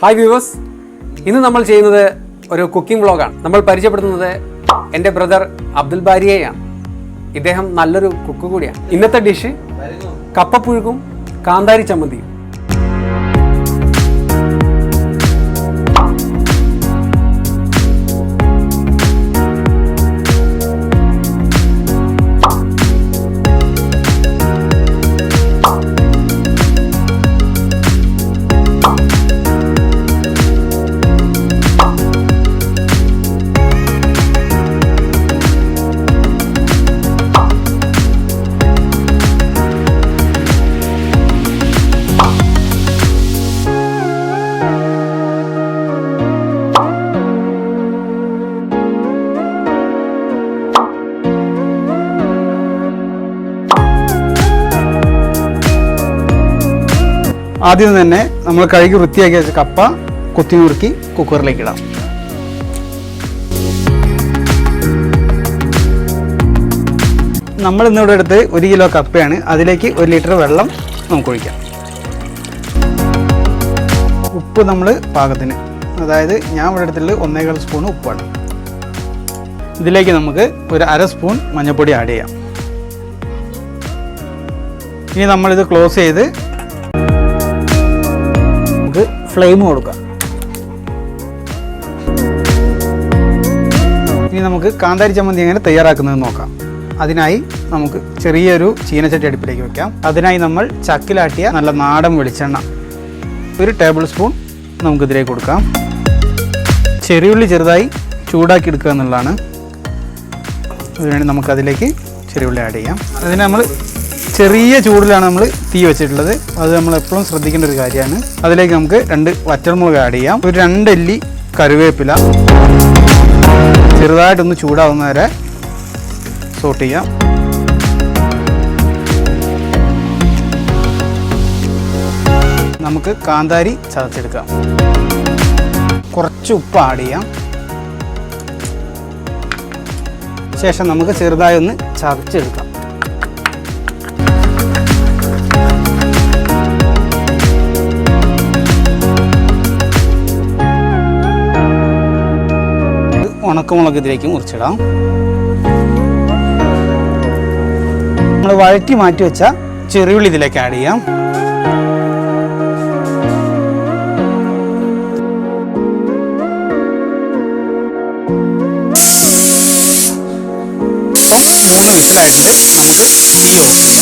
Hi viewers, ഇന്ന് നമ്മൾ ചെയ്യുന്നത് ഒരു കുക്കിംഗ് വ്ളോഗാണ്. നമ്മൾ പരിചയപ്പെടുത്തുന്നത് എൻ്റെ ബ്രദർ അബ്ദുൽ ബാരിയെയാണ്. ഇദ്ദേഹം നല്ലൊരു കുക്ക് കൂടിയാണ്. ഇന്നത്തെ ഡിഷ് കപ്പപ്പുഴുക്കും കാന്താരി ചമ്മന്തിയും. ആദ്യം തന്നെ നമ്മൾ കഴുകി വൃത്തിയാക്കി വെച്ച കപ്പ കൊത്തി നുറുക്കി കുക്കറിലേക്ക് ഇടാം. നമ്മൾ ഇന്നിവിടെ എടുത്ത് 1 കിലോ കപ്പയാണ്. അതിലേക്ക് 1 ലിറ്റർ വെള്ളം നമുക്ക് ഒഴിക്കാം. ഉപ്പ് നമ്മൾ പാകത്തിന്, അതായത് ഞാൻ ഇവിടെ എടുത്തിട്ടുള്ളത് 1.25 സ്പൂൺ ഉപ്പാണ്. ഇതിലേക്ക് നമുക്ക് ഒരു 1/2 സ്പൂൺ മഞ്ഞൾപ്പൊടി ആഡ് ചെയ്യാം. ഇനി നമ്മളിത് ക്ലോസ് ചെയ്ത് ഫ്ലെയിം കൊടുക്കാം. ഇനി നമുക്ക് കാന്താരി ചമ്മന്തി എങ്ങനെ തയ്യാറാക്കുന്നതെന്ന് നോക്കാം. അതിനായി നമുക്ക് ചെറിയൊരു ചീനച്ചട്ടി അടുപ്പിലേക്ക് വെക്കാം. അതിനായി നമ്മൾ ചക്കിലാട്ടിയ നല്ല നാടൻ വെളിച്ചെണ്ണ 1 ടേബിൾ സ്പൂൺ നമുക്കിതിലേക്ക് കൊടുക്കാം. ചെറിയുള്ളി ചെറുതായി ചൂടാക്കി എടുക്കുക എന്നുള്ളതാണ്. അതിനുവേണ്ടി നമുക്കതിലേക്ക് ചെറിയുള്ളി ആഡ് ചെയ്യാം. അതിന് നമ്മൾ ചെറിയ ചൂടിലാണ് നമ്മൾ തീ വെച്ചിട്ടുള്ളത്. അത് നമ്മൾ എപ്പോഴും ശ്രദ്ധിക്കേണ്ട ഒരു കാര്യമാണ്. അതിലേക്ക് നമുക്ക് 2 വറ്റൽമുളക് ആഡ് ചെയ്യാം. ഒരു 2 അല്ലി കറിവേപ്പില ചെറുതായിട്ടൊന്ന് ചൂടാവുന്ന വരെ സോട്ട് ചെയ്യാം. നമുക്ക് കാന്താരി ചതച്ചെടുക്കാം. കുറച്ച് ഉപ്പ് ആഡ് ചെയ്യാം. ശേഷം നമുക്ക് ചെറുതായി ഒന്ന് ചതച്ചെടുക്കാം. ഉണക്കമുളക് ഇതിലേക്ക് മുറിച്ചിടാം. നമ്മൾ വഴറ്റി മാറ്റി വെച്ച ചെറിയുള്ളി ഇതിലേക്ക് ആഡ് ചെയ്യാം. ഇപ്പം 3 വിസിലായിട്ടുണ്ട്. നമുക്ക് തീ ഓഫ് ചെയ്യാം.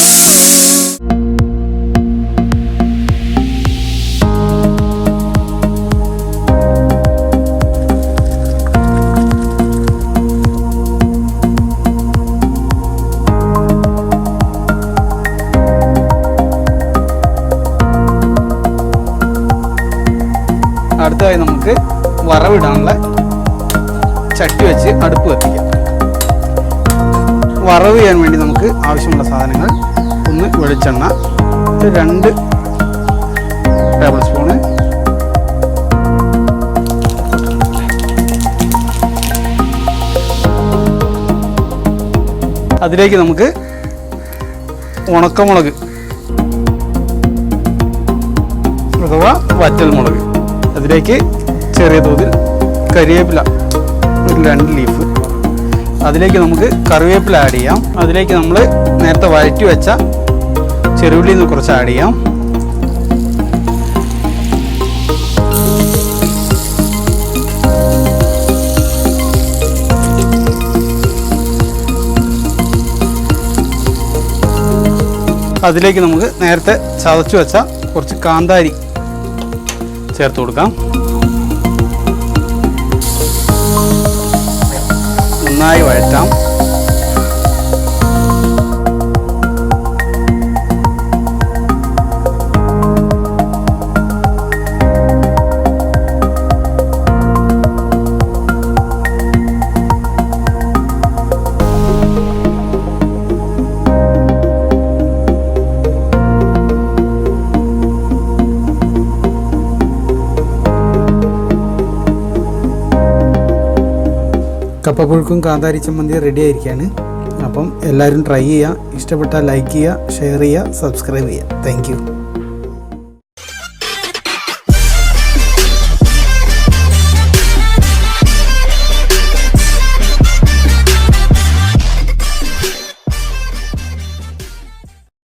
അടുത്തതായി നമുക്ക് വറവിടാനുള്ള ചട്ടി വെച്ച് അടുപ്പ് കത്തിക്കാം. വറവ് ചെയ്യാൻ വേണ്ടി നമുക്ക് ആവശ്യമുള്ള സാധനങ്ങൾ: 1 വെളിച്ചെണ്ണ, 2 ടേബിൾ സ്പൂണ് അതിലേക്ക് നമുക്ക് ഉണക്കമുളക് അഥവാ വറ്റൽമുളക്, അതിലേക്ക് ചെറിയ തോതിൽ കരിവേപ്പില ഒരു 2 ലീഫ്, അതിലേക്ക് നമുക്ക് കറിവേപ്പില ആഡ് ചെയ്യാം. അതിലേക്ക് നമ്മൾ നേരത്തെ വഴറ്റി വെച്ച ചെറുള്ളിയിൽ നിന്ന് കുറച്ച് ആഡ് ചെയ്യാം. അതിലേക്ക് നമുക്ക് നേരത്തെ ചതച്ചു വെച്ച കുറച്ച് കാന്താരി ചേർത്ത് കൊടുക്കാം. നന്നായി വഴറ്റാം. കപ്പപ്പുഴുക്കും കാന്താരി ചമ്മന്തി റെഡി ആയിരിക്കുകയാണ്. അപ്പം എല്ലാവരും ട്രൈ ചെയ്യുക. ഇഷ്ടപ്പെട്ടാൽ ലൈക്ക് ചെയ്യുക, ഷെയർ ചെയ്യുക, സബ്സ്ക്രൈബ് ചെയ്യുക. Thank you.